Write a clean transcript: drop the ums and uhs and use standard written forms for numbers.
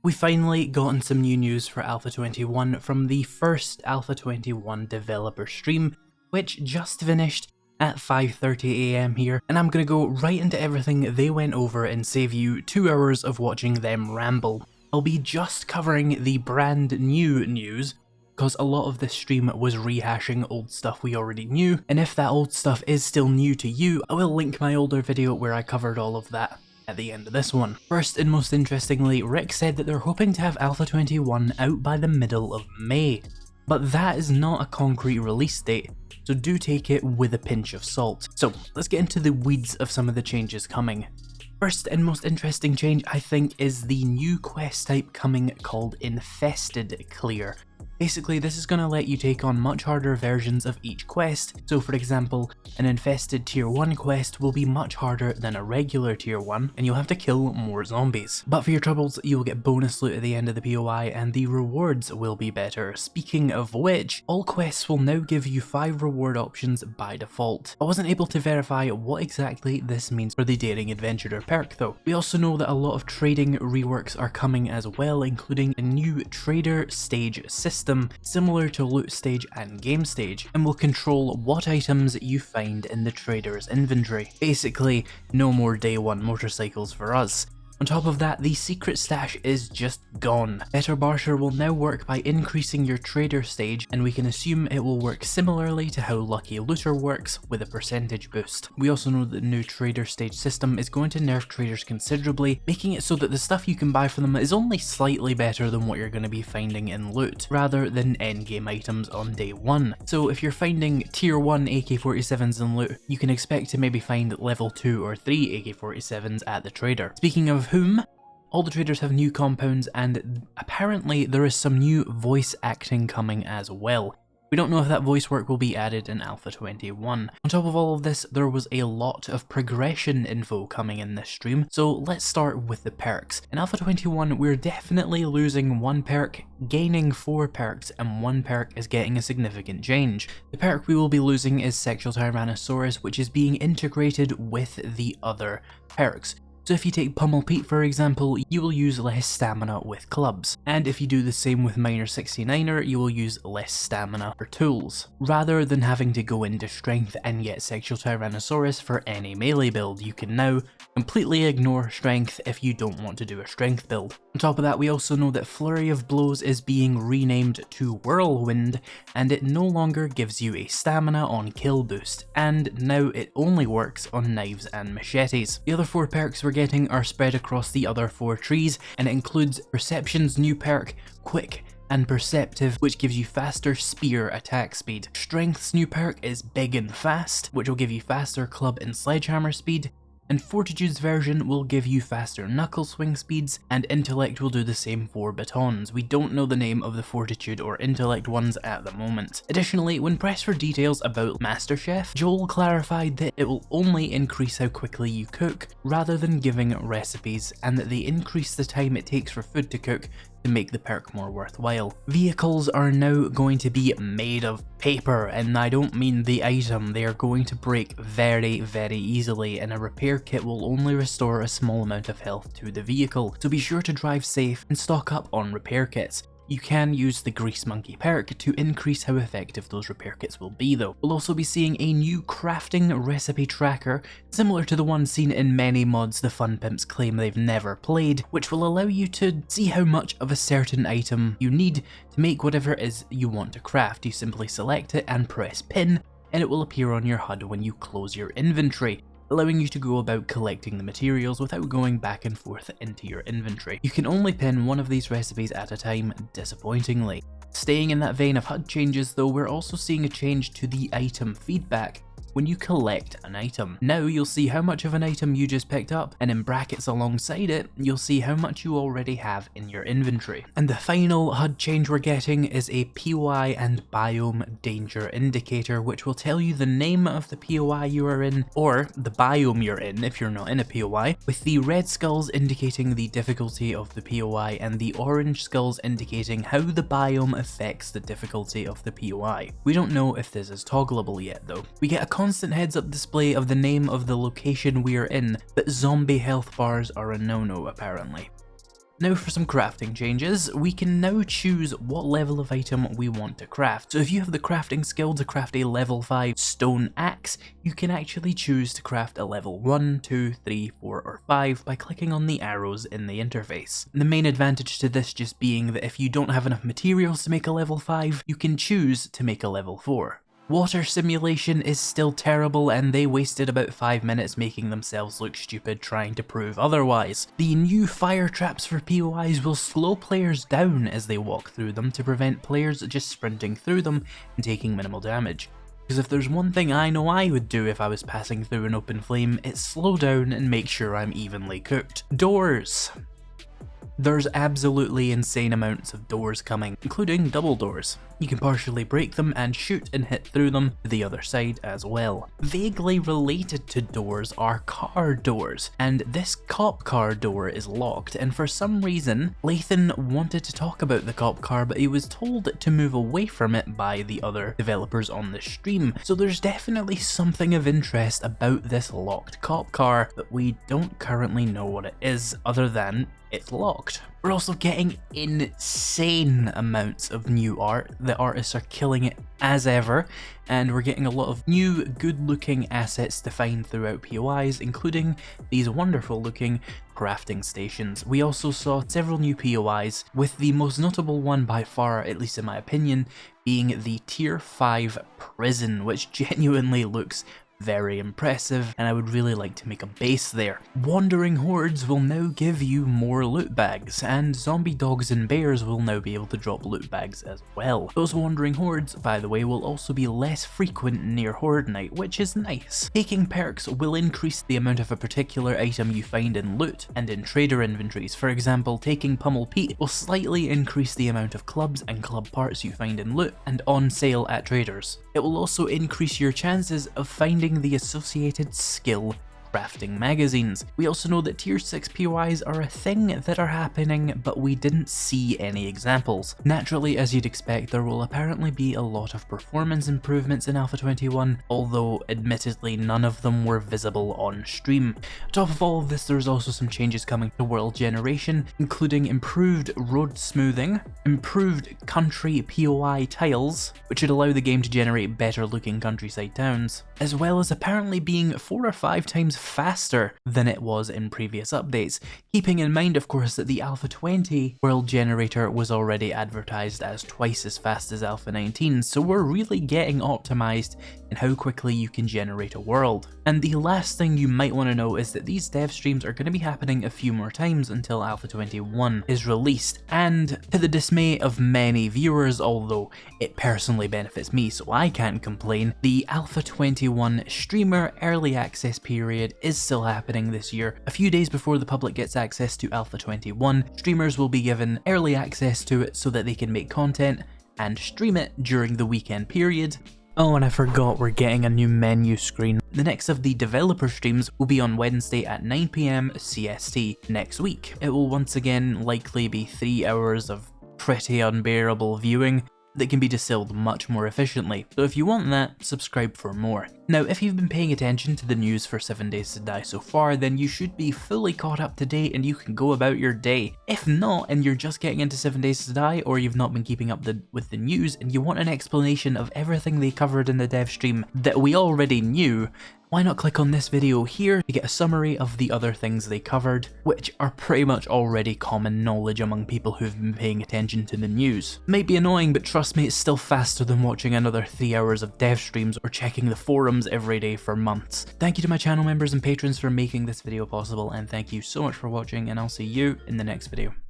We finally gotten some new news for Alpha 21 from the first Alpha 21 developer stream, which just finished at 5:30 AM here, and I'm gonna go right into everything they went over and save you 2 hours of watching them ramble. I'll be just covering the brand new news, because a lot of this stream was rehashing old stuff we already knew, and if that old stuff is still new to you, I will link my older video where I covered all of that at the end of this one. First and most interestingly, Rick said that they're hoping to have Alpha 21 out by the middle of May, but that is not a concrete release date, so do take it with a pinch of salt. So let's get into the weeds of some of the changes coming. First and most interesting change I think is the new quest type coming called Infested Clear. Basically, this is going to let you take on much harder versions of each quest, so for example, an infested tier 1 quest will be much harder than a regular tier 1, and you'll have to kill more zombies. But for your troubles, you'll get bonus loot at the end of the POI, and the rewards will be better. Speaking of which, all quests will now give you 5 reward options by default. I wasn't able to verify what exactly this means for the Daring Adventurer perk though. We also know that a lot of trading reworks are coming as well, including a new trader stage system similar to loot stage and game stage, and will control what items you find in the trader's inventory. Basically, no more day 1 motorcycles for us. On top of that, the secret stash is just gone. Better Barter will now work by increasing your trader stage, and we can assume it will work similarly to how Lucky Looter works, with a percentage boost. We also know that the new trader stage system is going to nerf traders considerably, making it so that the stuff you can buy from them is only slightly better than what you're going to be finding in loot, rather than endgame items on day 1. So if you're finding tier 1 AK-47s in loot, you can expect to maybe find level 2 or 3 AK-47s at the trader. Speaking of whom, all the traders have new compounds, and apparently there is some new voice acting coming as well. We don't know if that voice work will be added in Alpha 21. On top of all of this, there was a lot of progression info coming in this stream, so let's start with the perks. In Alpha 21, we're definitely losing 1 perk, gaining 4 perks, and 1 perk is getting a significant change. The perk we will be losing is Sexual Tyrannosaurus, which is being integrated with the other perks. So if you take Pummel Pete for example, you will use less stamina with clubs, and if you do the same with Miner 69er, you will use less stamina for tools. Rather than having to go into strength and get Sexual Tyrannosaurus for any melee build, you can now completely ignore strength if you don't want to do a strength build. On top of that, we also know that Flurry of Blows is being renamed to Whirlwind, and it no longer gives you a stamina on kill boost, and now it only works on knives and machetes. The other 4 perks we're getting are spread across the other 4 trees, and it includes Perception's new perk, Quick, and Perceptive, which gives you faster spear attack speed. Strength's new perk is Big and Fast, which will give you faster club and sledgehammer speed, and Fortitude's version will give you faster knuckle swing speeds, and Intellect will do the same for batons. We don't know the name of the Fortitude or Intellect ones at the moment. Additionally, when pressed for details about MasterChef, Joel clarified that it will only increase how quickly you cook, rather than giving recipes, and that they increase the time it takes for food to cook to make the perk more worthwhile. Vehicles are now going to be made of paper, and I don't mean the item. They are going to break very, very easily, and a repair kit will only restore a small amount of health to the vehicle, so be sure to drive safe and stock up on repair kits. You can use the Grease Monkey perk to increase how effective those repair kits will be though. We'll also be seeing a new crafting recipe tracker, similar to the one seen in many mods the Fun Pimps claim they've never played, which will allow you to see how much of a certain item you need to make whatever it is you want to craft. You simply select it and press pin, and it will appear on your HUD when you close your inventory, allowing you to go about collecting the materials without going back and forth into your inventory. You can only pin 1 of these recipes at a time, disappointingly. Staying in that vein of HUD changes though, we're also seeing a change to the item feedback. When you collect an item, now you'll see how much of an item you just picked up, and in brackets alongside it, you'll see how much you already have in your inventory. And the final HUD change we're getting is a POI and biome danger indicator, which will tell you the name of the POI you are in, or the biome you're in if you're not in a POI, with the red skulls indicating the difficulty of the POI and the orange skulls indicating how the biome affects the difficulty of the POI. We don't know if this is toggleable yet though. We get a constant heads-up display of the name of the location we are in, but zombie health bars are a no-no apparently. Now for some crafting changes, we can now choose what level of item we want to craft. So if you have the crafting skill to craft a level 5 stone axe, you can actually choose to craft a level 1, 2, 3, 4 or 5 by clicking on the arrows in the interface. The main advantage to this just being that if you don't have enough materials to make a level 5, you can choose to make a level 4. Water simulation is still terrible, and they wasted about 5 minutes making themselves look stupid trying to prove otherwise. The new fire traps for POIs will slow players down as they walk through them to prevent players just sprinting through them and taking minimal damage. Because if there's one thing I know I would do if I was passing through an open flame, it's slow down and make sure I'm evenly cooked. Doors. There's absolutely insane amounts of doors coming, including double doors. You can partially break them and shoot and hit through them to the other side as well. Vaguely related to doors are car doors, and this cop car door is locked, and for some reason, Lathan wanted to talk about the cop car, but he was told to move away from it by the other developers on the stream. So there's definitely something of interest about this locked cop car, but we don't currently know what it is other than it's locked. We're also getting insane amounts of new art. The artists are killing it as ever, and we're getting a lot of new good looking assets to find throughout POIs, including these wonderful looking crafting stations. We also saw several new POIs, with the most notable one by far, at least in my opinion, being the tier 5 prison, which genuinely looks very impressive, and I would really like to make a base there. Wandering hordes will now give you more loot bags, and zombie dogs and bears will now be able to drop loot bags as well. Those wandering hordes, by the way, will also be less frequent near horde night, which is nice. Taking perks will increase the amount of a particular item you find in loot and in trader inventories. For example, taking Pummel Pete will slightly increase the amount of clubs and club parts you find in loot and on sale at traders. It will also increase your chances of finding the associated skill crafting magazines. We also know that tier 6 POIs are a thing that are happening, but we didn't see any examples. Naturally, as you'd expect, there will apparently be a lot of performance improvements in Alpha 21, although admittedly none of them were visible on stream. On top of all of this, there's also some changes coming to world generation, including improved road smoothing, improved country POI tiles, which should allow the game to generate better looking countryside towns, as well as apparently being 4 or 5 times faster than it was in previous updates, keeping in mind of course that the Alpha 20 world generator was already advertised as twice as fast as Alpha 19, so we're really getting optimized in how quickly you can generate a world. And the last thing you might want to know is that these dev streams are going to be happening a few more times until Alpha 21 is released, and to the dismay of many viewers, although it personally benefits me so I can't complain, the Alpha 21 streamer early access period is still happening this year. A few days before the public gets access to Alpha 21, streamers will be given early access to it so that they can make content and stream it during the weekend period. Oh, and I forgot we're getting a new menu screen. The next of the developer streams will be on Wednesday at 9 PM CST next week. It will once again likely be 3 hours of pretty unbearable viewing that can be distilled much more efficiently. So if you want that, subscribe for more. Now, if you've been paying attention to the news for 7 Days to Die so far, then you should be fully caught up to date and you can go about your day. If not, and you're just getting into 7 Days to Die, or you've not been keeping up with the news and you want an explanation of everything they covered in the dev stream that we already knew, why not click on this video here to get a summary of the other things they covered, which are pretty much already common knowledge among people who've been paying attention to the news. Might be annoying, but trust me, it's still faster than watching another 3 hours of dev streams or checking the forums every day for months. Thank you to my channel members and patrons for making this video possible, and thank you so much for watching, and I'll see you in the next video.